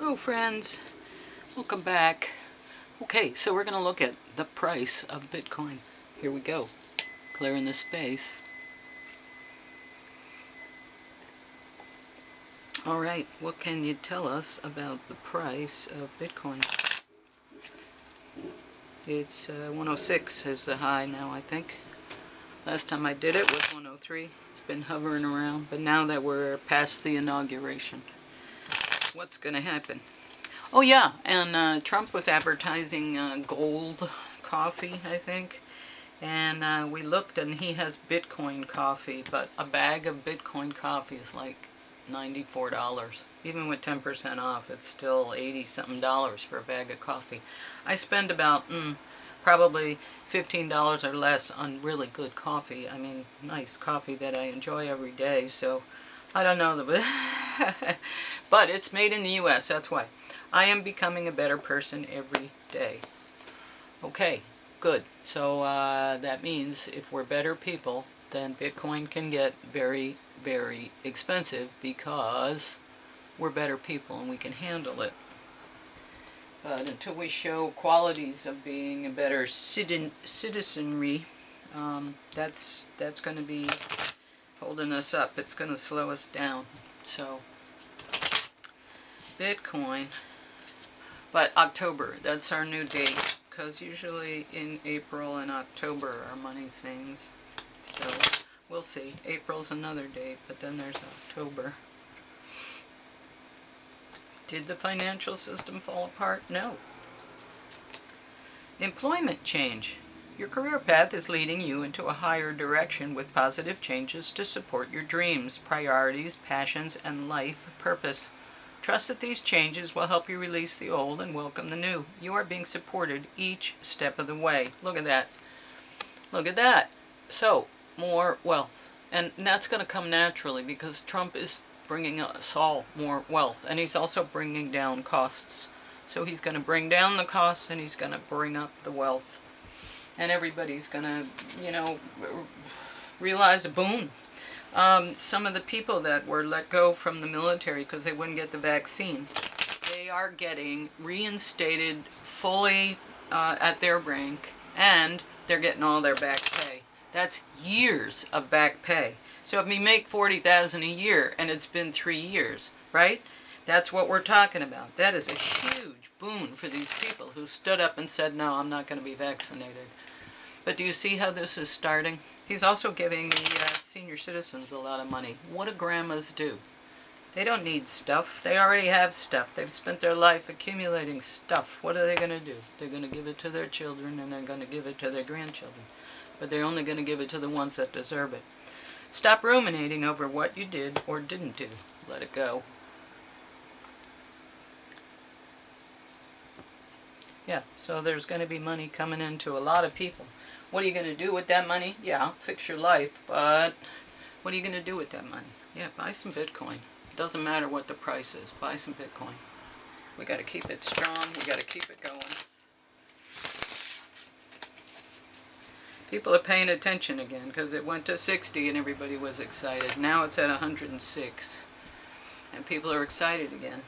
Hello friends, welcome back. Okay, so we're going to look at the price of Bitcoin. Here we go, clearing the space. Alright, what can you tell us about the price of Bitcoin? It's 106 is the high now, I think. Last time I did it was 103. It's been hovering around, but now that we're past the inauguration, what's going to happen? Oh yeah, and Trump was advertising gold coffee, I think. And we looked and he has Bitcoin coffee, but a bag of Bitcoin coffee is like $94. Even with 10% off, it's still 80 something dollars for a bag of coffee. I spend about probably $15 or less on really good coffee. I mean, nice coffee that I enjoy every day, so I don't know, but it's made in the U.S., that's why. I am becoming a better person every day. Okay, good. So that means if we're better people, then Bitcoin can get very, very expensive because we're better people and we can handle it. But until we show qualities of being a better citizenry, that's going to be holding us up. It's going to slow us down. So, Bitcoin. But October, that's our new date. Because usually in April and October are money things. So, we'll see. April's another date, but then there's October. Did the financial system fall apart? No. Employment change. Your career path is leading you into a higher direction with positive changes to support your dreams, priorities, passions, and life purpose. Trust that these changes will help you release the old and welcome the new. You are being supported each step of the way. Look at that. Look at that. So, more wealth. And that's going to come naturally because Trump is bringing us all more wealth. And he's also bringing down costs. So he's going to bring down the costs and he's going to bring up the wealth. And everybody's going to, realize a boon. Some of the people that were let go from the military because they wouldn't get the vaccine, they are getting reinstated fully at their rank, and they're getting all their back pay. That's years of back pay. So if we make $40,000 a year and it's been 3 years, right? That's what we're talking about. That is a huge boon for these people who stood up and said, no, I'm not going to be vaccinated. But do you see how this is starting? He's also giving the senior citizens a lot of money. What do grandmas do? They don't need stuff. They already have stuff. They've spent their life accumulating stuff. What are they going to do? They're going to give it to their children and they're going to give it to their grandchildren. But they're only going to give it to the ones that deserve it. Stop ruminating over what you did or didn't do. Let it go. Yeah, so there's going to be money coming into a lot of people. What are you going to do with that money? Yeah, fix your life, but what are you going to do with that money? Yeah, buy some Bitcoin. It doesn't matter what the price is. Buy some Bitcoin. We got to keep it strong. We got to keep it going. People are paying attention again because it went to 60 and everybody was excited. Now it's at 106 and people are excited again.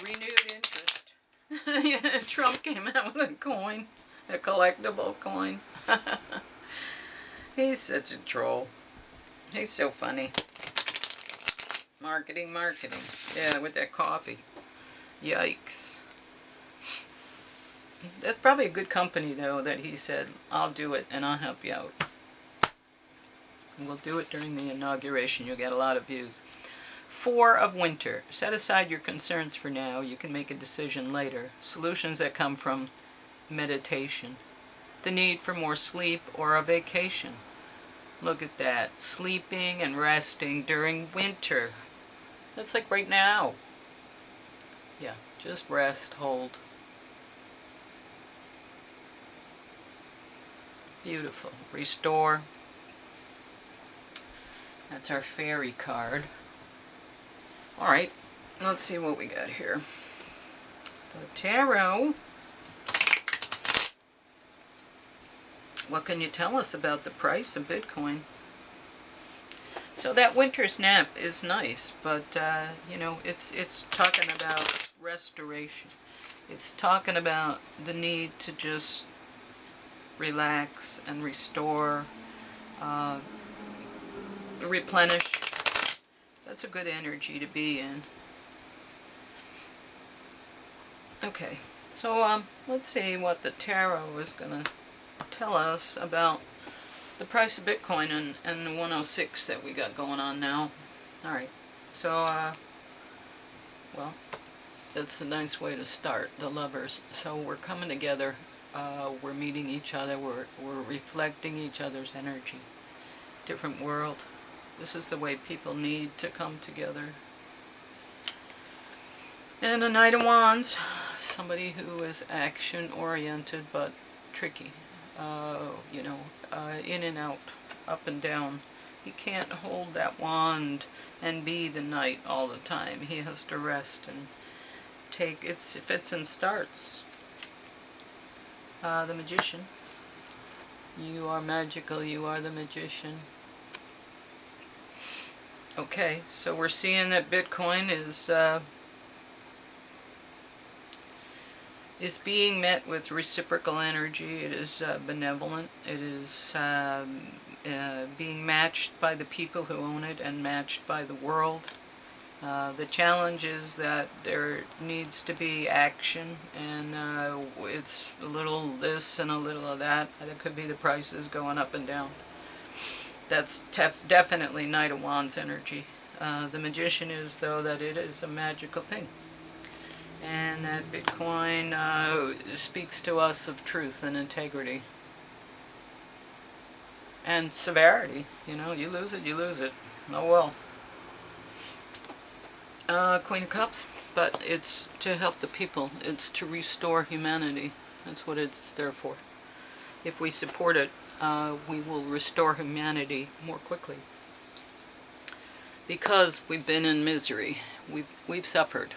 Renewed interest. Yeah, Trump came out with a coin, a collectible coin. He's such a troll. He's so funny. Marketing. Yeah, with that coffee. Yikes. That's probably a good company, though, that he said, I'll do it and I'll help you out. We'll do it during the inauguration. You'll get a lot of views. 4 of winter. Set aside your concerns for now. You can make a decision later. Solutions that come from meditation. The need for more sleep or a vacation. Look at that. Sleeping and resting during winter. That's like right now. Yeah, just rest, hold. Beautiful. Restore. That's our fairy card. Alright, let's see what we got here. The tarot. What can you tell us about the price of Bitcoin? So So that winter's nap is nice, but you know, it's talking about restoration. It's talking about the need to just relax and restore, replenish. That's a good energy to be in. Okay, so let's see what the tarot is going to tell us about the price of Bitcoin and the 106 that we got going on now. Alright, so, well, that's a nice way to start, the lovers. So we're coming together, we're meeting each other, we're reflecting each other's energy. Different world. This is the way people need to come together. And the Knight of Wands, somebody who is action-oriented but tricky. You know, in and out, up and down. He can't hold that wand and be the knight all the time. He has to rest and take its fits and starts. The Magician. You are magical, you are the magician. Okay, so we're seeing that Bitcoin is being met with reciprocal energy. It is benevolent. It is being matched by the people who own it and matched by the world. The challenge is that there needs to be action, and it's a little this and a little of that. It could be the prices going up and down. That's definitely Knight of Wands energy. The Magician is, though, that it is a magical thing. And that Bitcoin speaks to us of truth and integrity. And severity. You know, you lose it, you lose it. Oh well. Queen of Cups, but it's to help the people. It's to restore humanity. That's what it's there for. If we support it, we will restore humanity more quickly. Because we've been in misery. We've suffered.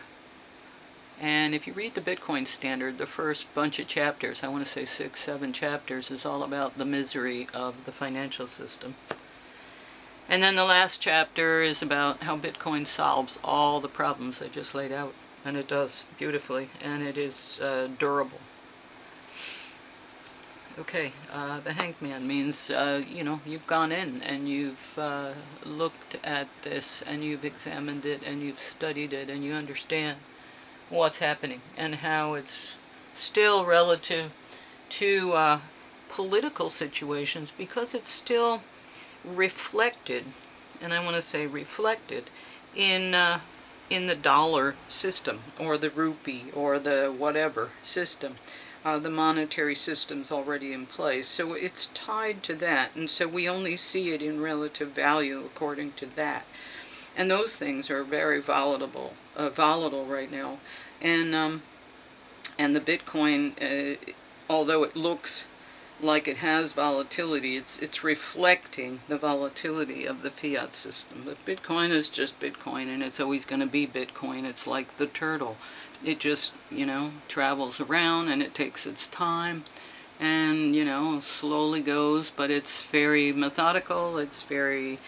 And if you read the Bitcoin Standard, the first bunch of chapters, I want to say 6, 7 chapters, is all about the misery of the financial system. And then the last chapter is about how Bitcoin solves all the problems I just laid out. And it does, beautifully, and it is durable. Okay, the Hanged Man means, you know, you've gone in and you've looked at this and you've examined it and you've studied it and you understand what's happening and how it's still relative to political situations, because it's still reflected, and I want to say reflected, in the dollar system or the rupee or the whatever system. The monetary system's already in place, so it's tied to that, and so we only see it in relative value according to that. And those things are very volatile right now. And the Bitcoin, although it looks like it has volatility, it's reflecting the volatility of the fiat system. But Bitcoin is just Bitcoin, and it's always going to be Bitcoin. It's like the turtle. It just, you know, travels around, and it takes its time, and, you know, slowly goes, but it's very methodical. It's very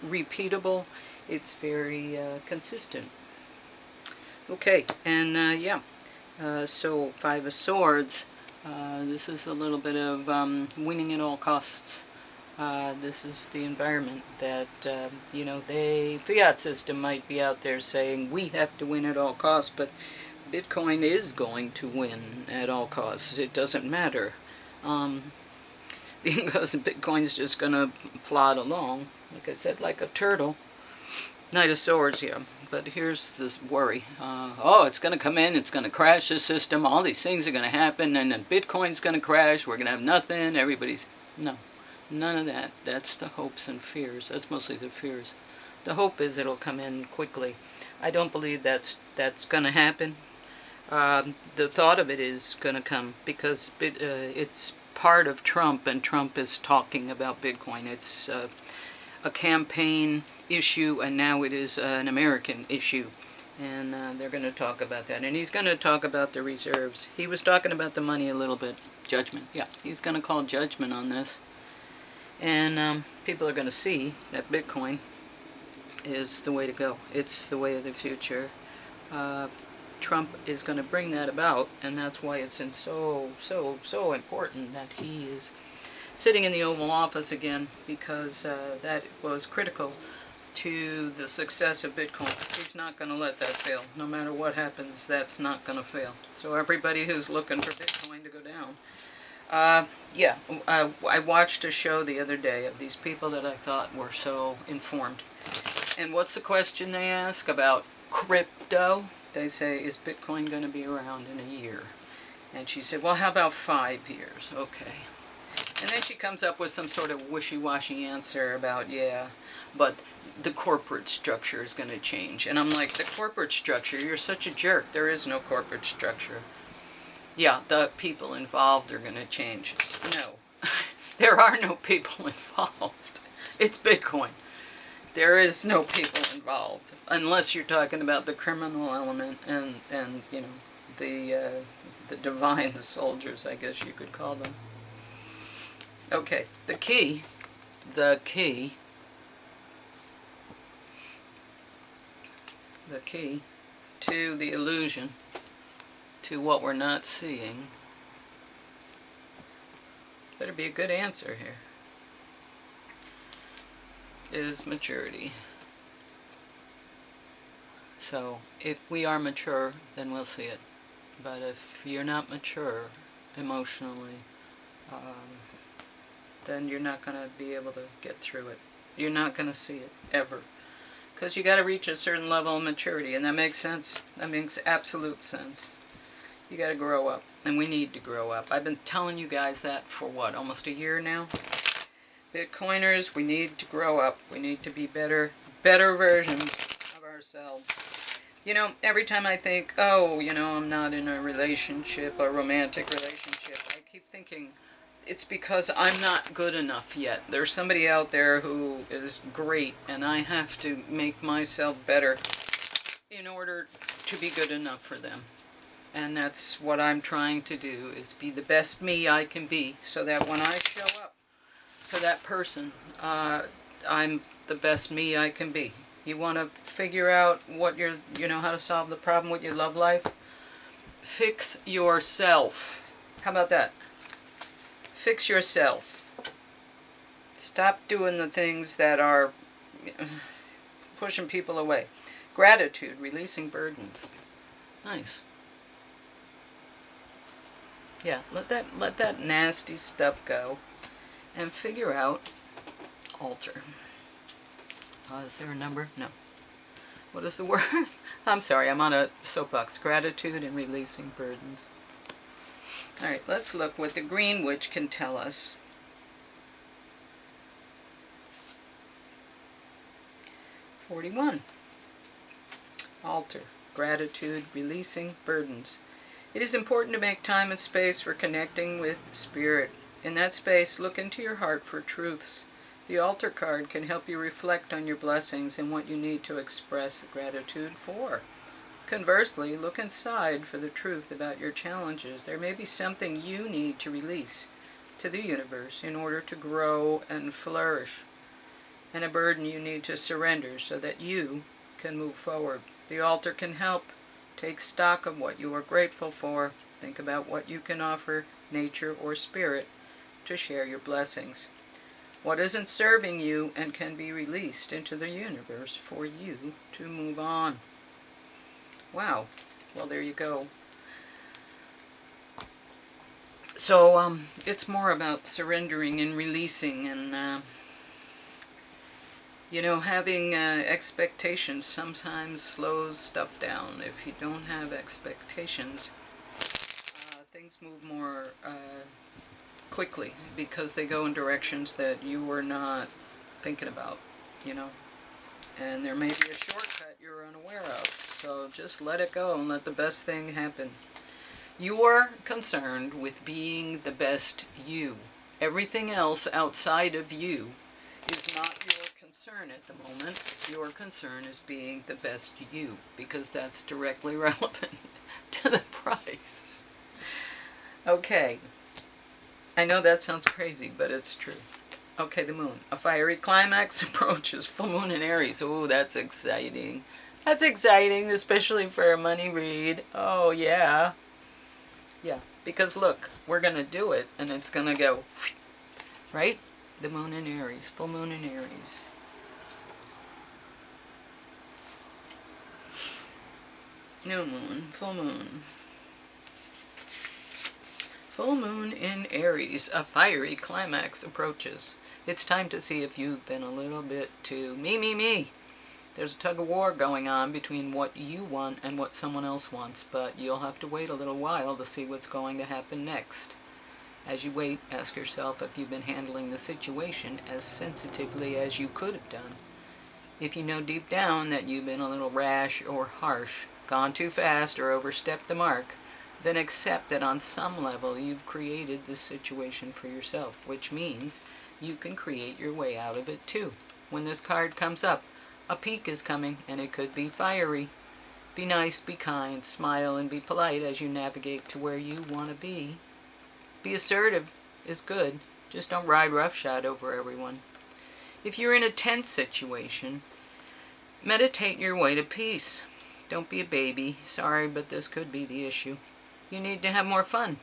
repeatable. It's very consistent. Okay, and yeah, so 5 of Swords. This is a little bit of winning at all costs. This is the environment that, you know, the fiat system might be out there saying we have to win at all costs, but Bitcoin is going to win at all costs. It doesn't matter. Because Bitcoin's just going to plod along, like I said, like a turtle. Knight of Swords, yeah. But here's this worry. Oh, it's going to come in, it's going to crash the system, all these things are going to happen, and then Bitcoin's going to crash, we're going to have nothing, everybody's... No, none of that. That's the hopes and fears. That's mostly the fears. The hope is it'll come in quickly. I don't believe that's going to happen. The thought of it is going to come because it's part of Trump, and Trump is talking about Bitcoin. It's a campaign issue, and now it is an American issue. And they're going to talk about that. And he's going to talk about the reserves. He was talking about the money a little bit. Judgment, yeah. He's going to call judgment on this. And people are going to see that Bitcoin is the way to go. It's the way of the future. Trump is going to bring that about, and that's why it's so important that he is sitting in the Oval Office again, because that was critical to the success of Bitcoin. He's not going to let that fail. No matter what happens, that's not going to fail. So everybody who's looking for Bitcoin to go down. I watched a show the other day of these people that I thought were so informed. And what's the question they ask about crypto? They say, is Bitcoin going to be around in a year? And she said, well, how about 5 years? Okay. And then she comes up with some sort of wishy-washy answer about, yeah, but the corporate structure is going to change. And I'm like, the corporate structure? You're such a jerk. There is no corporate structure. Yeah, the people involved are going to change. No. There are no people involved. It's Bitcoin. There is no people involved, unless you're talking about the criminal element and you know, the divine soldiers, I guess you could call them. Okay, the key to the illusion, to what we're not seeing, better be a good answer here, is maturity. So if we are mature, then we'll see it. But if you're not mature emotionally, then you're not going to be able to get through it. You're not going to see it, ever. Because you got to reach a certain level of maturity, and that makes sense. That makes absolute sense. You got to grow up, and we need to grow up. I've been telling you guys that for what, almost a year now? Bitcoiners, we need to grow up. We need to be better versions of ourselves. You know, every time I think, oh, you know, I'm not in a relationship, a romantic relationship, I keep thinking, it's because I'm not good enough yet. There's somebody out there who is great, and I have to make myself better in order to be good enough for them. And that's what I'm trying to do, is be the best me I can be, so that when I show up for that person, I'm the best me I can be. You want to figure out what you know, how to solve the problem with your love life? Fix yourself. How about that? Fix yourself. Stop doing the things that are pushing people away. Gratitude, releasing burdens. Nice. Yeah, let that nasty stuff go, and figure out alter. Is there a number? No. What is the word? I'm sorry, I'm on a soapbox. Gratitude and releasing burdens. Alright, let's look what the Green Witch can tell us. 41. Alter. Gratitude, releasing burdens. It is important to make time and space for connecting with Spirit. In that space, look into your heart for truths. The altar card can help you reflect on your blessings and what you need to express gratitude for. Conversely, look inside for the truth about your challenges. There may be something you need to release to the universe in order to grow and flourish, and a burden you need to surrender so that you can move forward. The altar can help take stock of what you are grateful for. Think about what you can offer nature or spirit to share your blessings. What isn't serving you and can be released into the universe for you to move on. Wow. Well, there you go. So, it's more about surrendering and releasing, and, you know, having expectations sometimes slows stuff down. If you don't have expectations, things move more quickly, because they go in directions that you were not thinking about, you know. And there may be a shortcut you're unaware of. So just let it go and let the best thing happen. You're concerned with being the best you. Everything else outside of you is not your concern at the moment. Your concern is being the best you, because that's directly relevant to the price. Okay. I know that sounds crazy, but it's true. Okay, the moon. A fiery climax approaches. Full moon in Aries. Ooh, that's exciting. That's exciting, especially for a money read. Oh, yeah. Yeah, because look, we're going to do it, and it's going to go, right? The moon in Aries. Full moon in Aries. New moon. Full moon. Full moon in Aries. A fiery climax approaches. It's time to see if you've been a little bit too me. There's a tug of war going on between what you want and what someone else wants, but you'll have to wait a little while to see what's going to happen next. As you wait, ask yourself if you've been handling the situation as sensitively as you could have done. If you know deep down that you've been a little rash or harsh, gone too fast or overstepped the mark, then accept that on some level you've created this situation for yourself, which means you can create your way out of it too. When this card comes up, a peak is coming, and it could be fiery. Be nice, be kind, smile, and be polite as you navigate to where you want to be. Be assertive is good, just don't ride roughshod over everyone. If you're in a tense situation, meditate your way to peace. Don't be a baby. Sorry, but this could be the issue. You need to have more fun.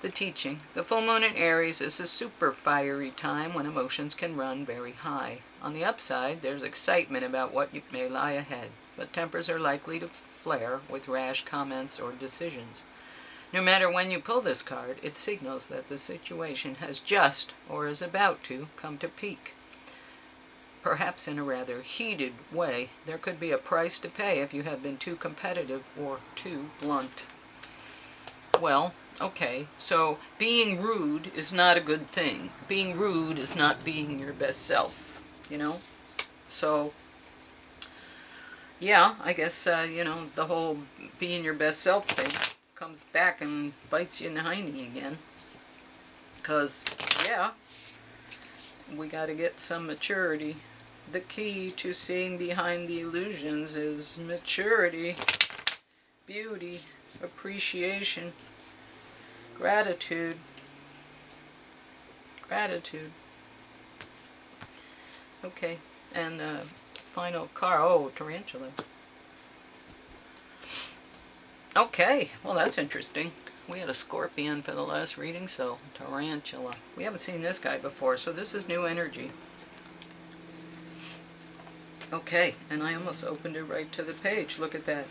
The teaching. The full moon in Aries is a super fiery time when emotions can run very high. On the upside, there's excitement about what may lie ahead, but tempers are likely to flare with rash comments or decisions. No matter when you pull this card, it signals that the situation has just, or is about to, come to peak. Perhaps in a rather heated way. There could be a price to pay if you have been too competitive or too blunt. Well, okay, so being rude is not a good thing. Being rude is not being your best self, you know? So, yeah, I guess, the whole being your best self thing comes back and bites you in the hiney again. Because, yeah, we got to get some maturity. The key to seeing behind the illusions is maturity, beauty, appreciation, gratitude. Okay, and the final card, oh, tarantula. Okay, well that's interesting. We had a scorpion for the last reading, so tarantula. We haven't seen this guy before, so this is new energy. Okay, and I almost opened it right to the page. Look at that.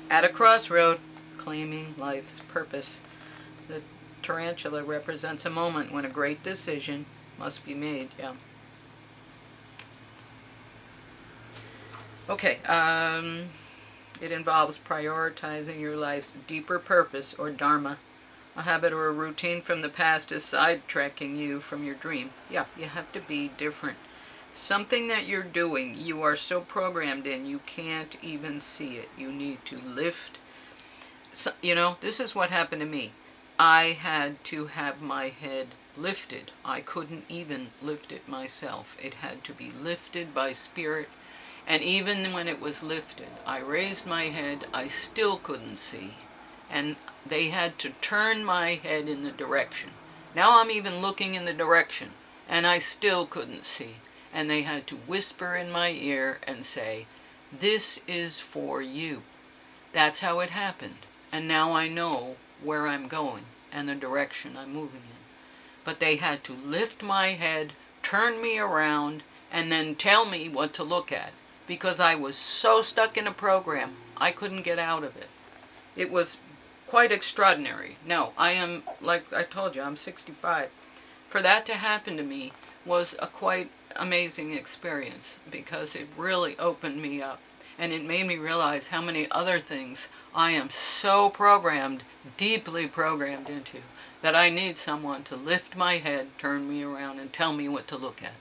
At a crossroad, claiming life's purpose. The tarantula represents a moment when a great decision must be made. Yeah. Okay, it involves prioritizing your life's deeper purpose or dharma. A habit or a routine from the past is sidetracking you from your dream. Yeah, you have to be different. Something that you're doing, you are so programmed in, you can't even see it. You need to lift. So, this is what happened to me. I had to have my head lifted. I couldn't even lift it myself. It had to be lifted by spirit. And even when it was lifted, I raised my head, I still couldn't see. And they had to turn my head in the direction. Now I'm even looking in the direction, and I still couldn't see. And they had to whisper in my ear and say, "This is for you." That's how it happened. And now I know where I'm going and the direction I'm moving in. But they had to lift my head, turn me around, and then tell me what to look at. Because I was so stuck in a program, I couldn't get out of it. It was quite extraordinary. Now, I am, like I told you, I'm 65. For that to happen to me was a quite amazing experience because it really opened me up. And it made me realize how many other things I am so programmed, deeply programmed into, that I need someone to lift my head, turn me around, and tell me what to look at.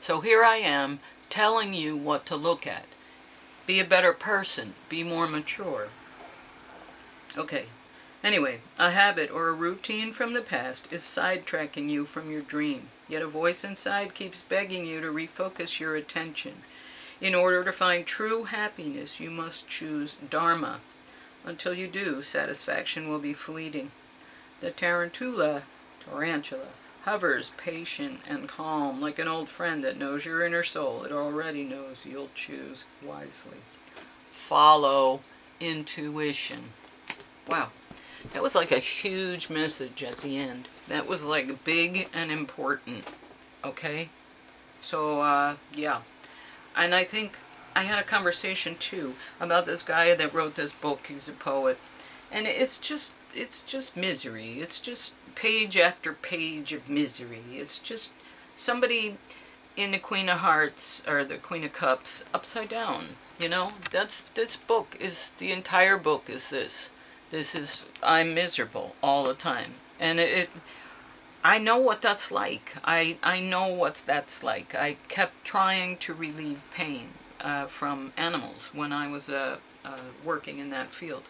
So here I am, telling you what to look at. Be a better person. Be more mature. Okay. Anyway, a habit or a routine from the past is sidetracking you from your dream. Yet a voice inside keeps begging you to refocus your attention. In order to find true happiness, you must choose Dharma. Until you do, satisfaction will be fleeting. The tarantula, hovers patient and calm, like an old friend that knows your inner soul. It already knows you'll choose wisely. Follow intuition. Wow, that was like a huge message at the end. That was like big and important, okay? So, yeah. And I think I had a conversation too about this guy that wrote this book. He's a poet. And it's just misery. It's just page after page of misery. It's just somebody in the Queen of Hearts or the Queen of Cups upside down. You know, this book is, the entire book is this. This is, I'm miserable all the time. And I know what that's like. I know what that's like. I kept trying to relieve pain from animals when I was working in that field.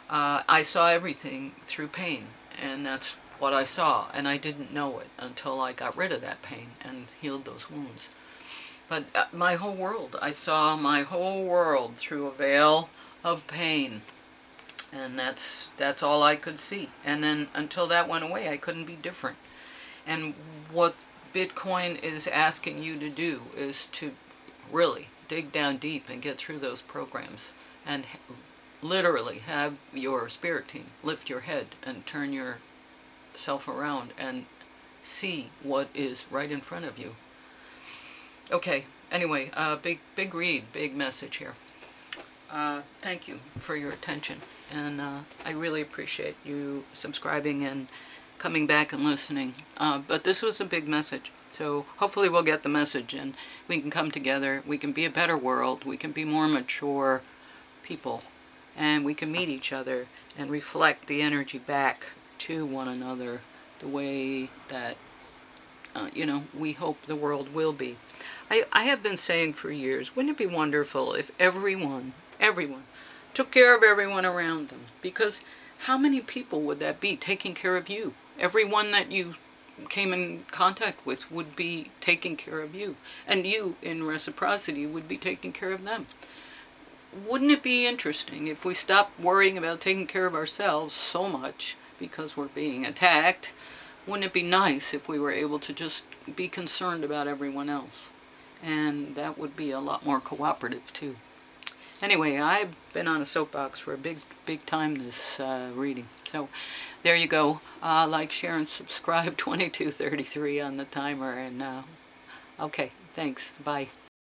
I saw everything through pain, and that's what I saw, and I didn't know it until I got rid of that pain and healed those wounds. But my whole world, I saw my whole world through a veil of pain, and that's all I could see. And then until that went away, I couldn't be different. And what Bitcoin is asking you to do is to really dig down deep and get through those programs and literally have your spirit team lift your head and turn yourself around and see what is right in front of you. Okay, anyway, big read, big message here. Thank you for your attention, and I really appreciate you subscribing and coming back and listening. But this was a big message, so hopefully we'll get the message and we can come together, we can be a better world, we can be more mature people, and we can meet each other and reflect the energy back to one another the way that, you know, we hope the world will be. I have been saying for years, wouldn't it be wonderful if everyone took care of everyone around them? Because how many people would that be taking care of you? Everyone that you came in contact with would be taking care of you. And you, in reciprocity, would be taking care of them. Wouldn't it be interesting if we stopped worrying about taking care of ourselves so much because we're being attacked? Wouldn't it be nice if we were able to just be concerned about everyone else? And that would be a lot more cooperative too. Anyway, I've been on a soapbox for a big time this reading. So there you go. Like, share, and subscribe. 22:33 on the timer. And okay, thanks. Bye.